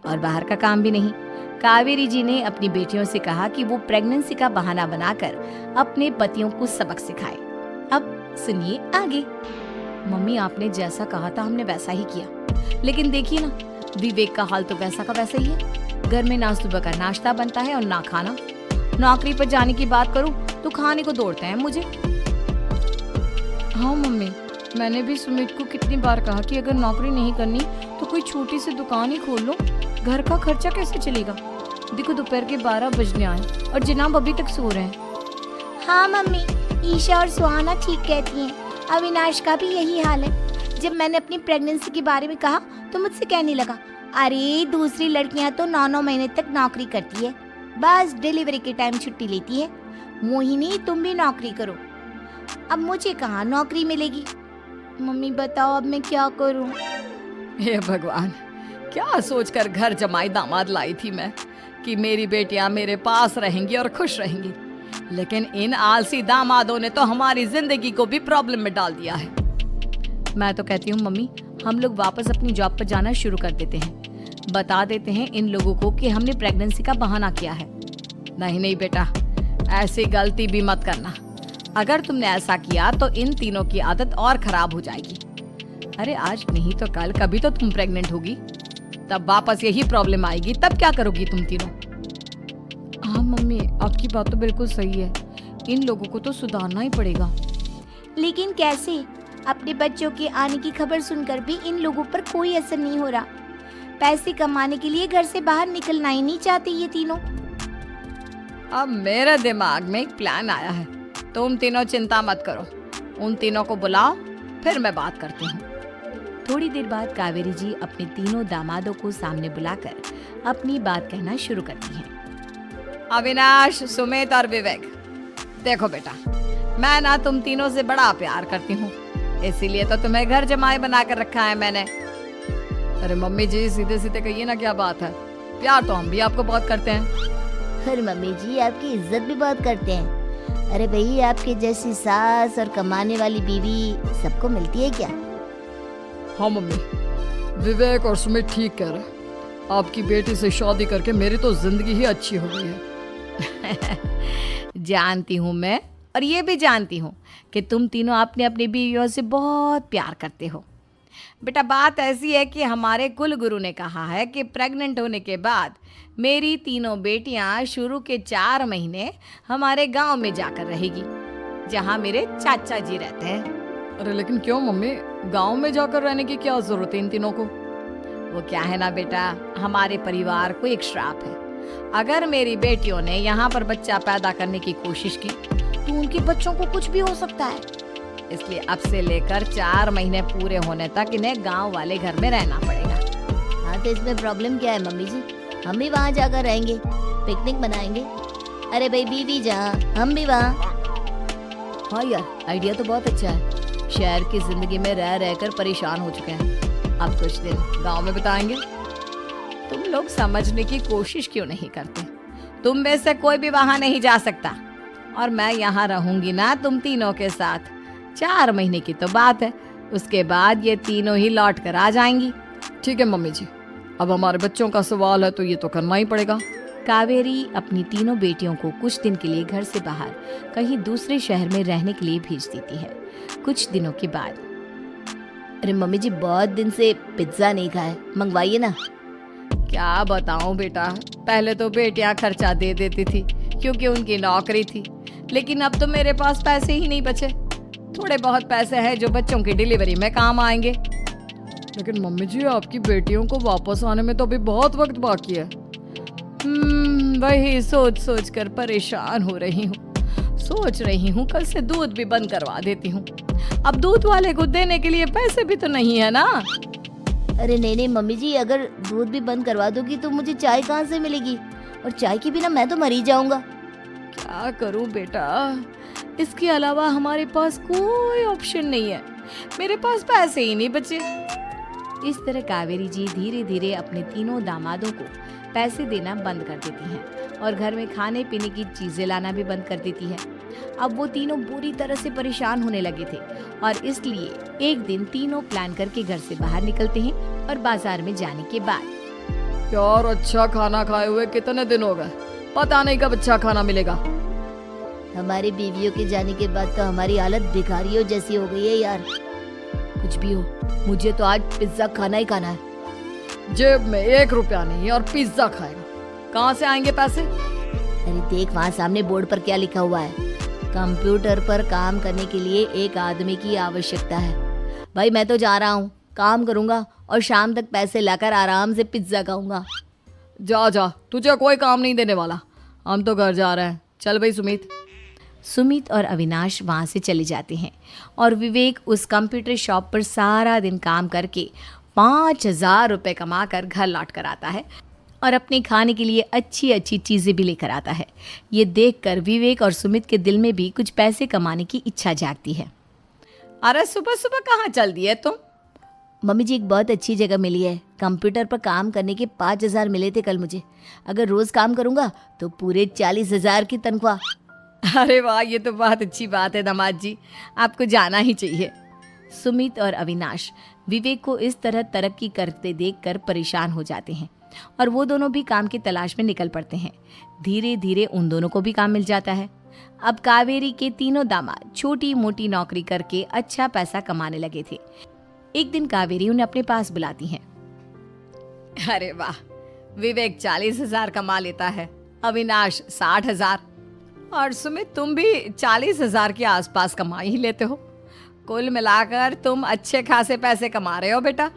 और बाहर का काम भी नहीं। कावेरी जी ने अपनी बेटियों से कहा कि वो प्रेगनेंसी का बहाना बनाकर अपने पतियों को सबक सिखाए। अब सुनिए आगे। मम्मी, आपने जैसा कहा था हमने वैसा ही किया, लेकिन देखिए ना, विवेक का हाल तो वैसा का वैसा ही है। घर में ना सुबह का नाश्ता बनता है और ना खाना। नौकरी पर जाने की बात करूं तो खाने को दौड़ते हैं मुझे। हाँ मम्मी, मैंने भी सुमित को कितनी बार कहा कि अगर नौकरी नहीं करनी तो कोई छोटी सी दुकान ही खोल लो, घर का खर्चा कैसे चलेगा। देखो दोपहर के 12 बजने आए और जनाब अभी तक सो रहे हैं। हाँ मम्मी, ईशा और सुहाना ठीक कहती हैं। अविनाश का भी यही हाल है। जब मैंने अपनी प्रेगनेंसी के बारे में कहा तो मुझसे कहने लगा, अरे दूसरी लड़कियां तो 9-9 महीने तक नौकरी करती है, बस डिलीवरी के टाइम छुट्टी लेती है। मोहिनी, तुम भी नौकरी करो। अब मुझे कहाँ नौकरी मिलेगी। मम्मी बताओ अब मैं क्या करूँ। हे भगवान, क्या सोचकर घर जमाई दामाद लाई थी मैं कि मेरी बेटियां मेरे पास रहेंगी और खुश रहेंगी, लेकिन इन आलसी दामादों ने तो हमारी जिंदगी को भी प्रॉब्लम में डाल दिया है। मैं तो कहती हूँ मम्मी, हम लोग वापस अपनी जॉब पर जाना शुरू कर देते हैं। बता देते हैं इन लोगों को कि हमने प्रेगनेंसी का बहाना किया है। नहीं नहीं बेटा, ऐसी गलती भी मत करना। अगर तुमने ऐसा किया तो इन तीनों की आदत और खराब हो जाएगी। अरे आज नहीं तो कल कभी तो तुम प्रेग्नेंट होगी, तब वापस यही प्रॉब्लम आएगी। तब क्या करोगी तुम तीनों। हाँ मम्मी, आपकी बात तो बिल्कुल सही है। इन लोगों को तो सुधारना ही पड़ेगा। लेकिन कैसे? अपने बच्चों के आने की खबर सुनकर भी इन लोगों पर कोई असर नहीं हो रहा। पैसे कमाने के लिए घर से बाहर निकलना ही नहीं चाहते ये तीनों। अब मेरे दिमाग में एक प्लान आया है। तुम तीनों चिंता मत करो, उन तीनों को बुलाओ, फिर मैं बात करती हूँ। थोड़ी देर बाद कावेरी जी अपने तीनों दामादों को सामने बुलाकर अपनी बात कहना शुरू करती हैं। अविनाश, सुमित और विवेक, देखो बेटा, मैं ना तुम तीनों से बड़ा प्यार करती हूँ, इसीलिए तो तुम्हें घर जमाई बना कर रखा है मैंने। अरे मम्मी जी, सीधे सीधे कहिए ना, क्या बात है। प्यार तो हम भी आपको बहुत करते हैं। अरे मम्मी जी, आपकी इज्जत भी बहुत करते हैं। अरे भाई, आपके जैसी सास और कमाने वाली बीवी सबको मिलती है क्या? हाँ मम्मी, विवेक और सुमित ठीक कह रहे हैं। आपकी बेटी से शादी करके मेरी तो जिंदगी ही अच्छी हो गई है। जानती हूँ मैं, और ये भी जानती हूँ कि तुम तीनों अपने अपनी बीवियों से बहुत प्यार करते हो। बेटा, बात ऐसी है कि हमारे कुल गुरु ने कहा है कि प्रेग्नेंट होने के बाद मेरी तीनों बेटियां शुरू के 4 महीने हमारे गांव में जाकर रहेगी, जहां मेरे चाचा जी रहते हैं। अरे लेकिन क्यों मम्मी, गांव में जाकर रहने की क्या जरूरत है इन तीनों को। वो क्या है ना बेटा, हमारे परिवार को एक श्राप है। अगर मेरी बेटियों ने यहाँ पर बच्चा पैदा करने की कोशिश की तो उनके बच्चों को कुछ भी हो सकता है। इसलिए अब से लेकर 4 महीने पूरे होने तक इन्हें गांव वाले घर में रहना पड़ेगा। हाँ तो इसमें प्रॉब्लम क्या है मम्मी जी, हम भी वहाँ जाकर रहेंगे, पिकनिक मनाएंगे। अरे भाई बीवी जहाँ, हम भी वहाँ। हाँ यार, आइडिया तो बहुत अच्छा है। शहर की जिंदगी में रह रहकर परेशान हो चुके हैं, अब कुछ दिन गांव में बिताएंगे। तुम लोग समझने की कोशिश क्यों नहीं करते। तुम में से कोई भी वहां नहीं जा सकता, और मैं यहाँ रहूंगी ना तुम तीनों के साथ। 4 महीने की तो बात है, उसके बाद ये तीनों ही लौट कर आ जाएंगी। ठीक है मम्मी जी, अब हमारे बच्चों का सवाल है तो ये तो करना ही पड़ेगा। कावेरी अपनी तीनों बेटियों को कुछ दिन के लिए घर से बाहर कहीं दूसरे शहर में रहने के लिए भेज देती है। कुछ दिनों के बाद, अरे मम्मी जी, बहुत दिन से पिज्जा नहीं खाए, मंगवाइए ना। क्या बताऊं बेटा, पहले तो बेटियां खर्चा दे देती थी क्योंकि उनकी नौकरी थी, लेकिन अब तो मेरे पास पैसे ही नहीं बचे। थोड़े बहुत पैसे हैं जो बच्चों की डिलीवरी में काम आएंगे। लेकिन मम्मी जी, आपकी बेटियों को वापस आने में तो अभी बहुत वक्त बाकी है। वही सोच सोच कर परेशान हो रही हूँ। सोच रही हूँ कल से दूध भी बंद करवा देती हूँ। अब दूध वाले को देने के लिए पैसे भी तो नहीं है ना। अरे नहीं नहीं मम्मी जी, अगर दूध भी बंद करवा दोगी तो मुझे चाय कहाँ से मिलेगी, और चाय के बिना मैं तो मर ही जाऊंगा। क्या करूं बेटा, इसके अलावा हमारे पास कोई ऑप्शन नहीं है। मेरे पास पैसे ही नहीं बचे। इस तरह कावेरी जी धीरे धीरे अपने तीनों दामादों को पैसे देना बंद कर देती हैं और घर में खाने पीने की चीजें लाना भी बंद कर देती है। अब वो तीनों बुरी तरह से परेशान होने लगे थे, और इसलिए एक दिन तीनों प्लान करके घर से बाहर निकलते हैं। और बाजार में जाने के बाद, यार अच्छा खाना खाए हुए कितने दिन हो गए, पता नहीं कब अच्छा खाना मिलेगा। हमारी बीवियों के जाने के बाद तो हमारी हालत भिखारियों जैसी हो गई है यार। कुछ भी हो, मुझे तो आज पिज्जा खाना ही खाना है। जेब में 1 रुपया नहीं और पिज्जा खाएगा, कहाँ से आएंगे पैसे? अरे देख वहाँ सामने बोर्ड पर क्या लिखा हुआ है, कंप्यूटर पर काम करने के लिए एक आदमी की आवश्यकता है। भाई मैं तो जा रहा हूँ, काम करूँगा और शाम तक पैसे लाकर आराम से पिज्जा खाऊंगा। जा जा, तुझे कोई काम नहीं देने वाला, हम तो घर जा रहे हैं। चल भाई सुमित। सुमित और अविनाश वहाँ से चले जाते हैं और विवेक उस कंप्यूटर शॉप पर सारा दिन काम करके 5,000 रुपये कमा कर घर लौट कर आता है और अपने खाने के लिए अच्छी अच्छी चीज़ें भी लेकर आता है। ये देखकर विवेक और सुमित के दिल में भी कुछ पैसे कमाने की इच्छा जागती है। अरे सुबह सुबह कहाँ चल दिए तुम? मम्मी जी एक बहुत अच्छी जगह मिली है, कंप्यूटर पर काम करने के 5,000 मिले थे कल मुझे। अगर रोज़ काम करूँगा तो पूरे 40,000 की तनख्वाह। अरे वाह, ये तो बहुत अच्छी बात है दामाद जी, आपको जाना ही चाहिए। सुमित और अविनाश विवेक को इस तरह तरक्की करते देखकर परेशान हो जाते हैं और वो दोनों भी काम की तलाश में निकल पड़ते हैं। धीरे धीरे उन दोनों को भी काम मिल जाता है। अब कावेरी के तीनों दामाद छोटी मोटी नौकरी करके अच्छा पैसा कमाने लगे थे। एक दिन कावेरी उन्हें अपने पास बुलाती है। अरे वाह, विवेक 40,000 कमा लेता है, अविनाश 60,000 और सुमित तुम भी 40,000 के आसपास कमा ही लेते हो। कुल मिलाकर तुम अच्छे खासे पैसे कमा रहे हो बेटा।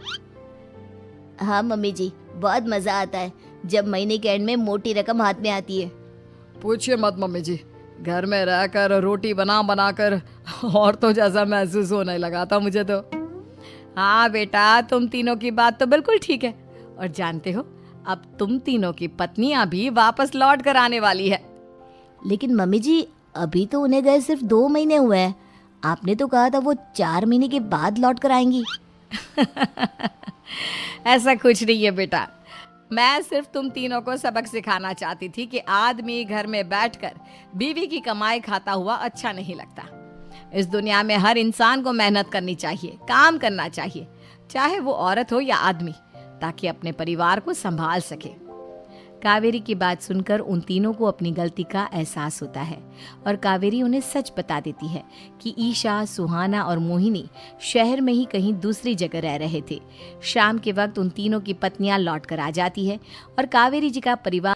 हाँ मम्मी जी, बहुत मज़ा आता है जब महीने के एंड में मोटी रकम हाथ में आती है। पूछिए मत मम्मी जी, घर में रहकर रोटी बना बना कर और तो जैसा महसूस होने लगा था मुझे तो। हाँ बेटा, तुम तीनों की बात तो बिल्कुल ठीक है। और जानते हो, अब तुम तीनों की पत्नियां भी वापस लौट कर आने वाली है। लेकिन मम्मी जी अभी तो उन्हें गए सिर्फ 2 महीने हुए हैं, आपने तो कहा था वो 4 महीने के बाद लौट कर आएंगी। ऐसा कुछ नहीं है बेटा, मैं सिर्फ तुम तीनों को सबक सिखाना चाहती थी कि आदमी घर में बैठकर बीवी की कमाई खाता हुआ अच्छा नहीं लगता। इस दुनिया में हर इंसान को मेहनत करनी चाहिए, काम करना चाहिए, चाहे वो औरत हो या आदमी, ताकि अपने परिवार को संभाल सके। कावेरी की बात सुनकर उन तीनों को अपनी गलती का एहसास होता है और कावेरी उन्हें सच बता देती है कि ईशा, सुहाना और मोहिनी शहर में ही कहीं दूसरी जगह रह रहे थे। शाम के वक्त उन तीनों की पत्नियां लौट कर आ जाती है और कावेरी जी का परिवार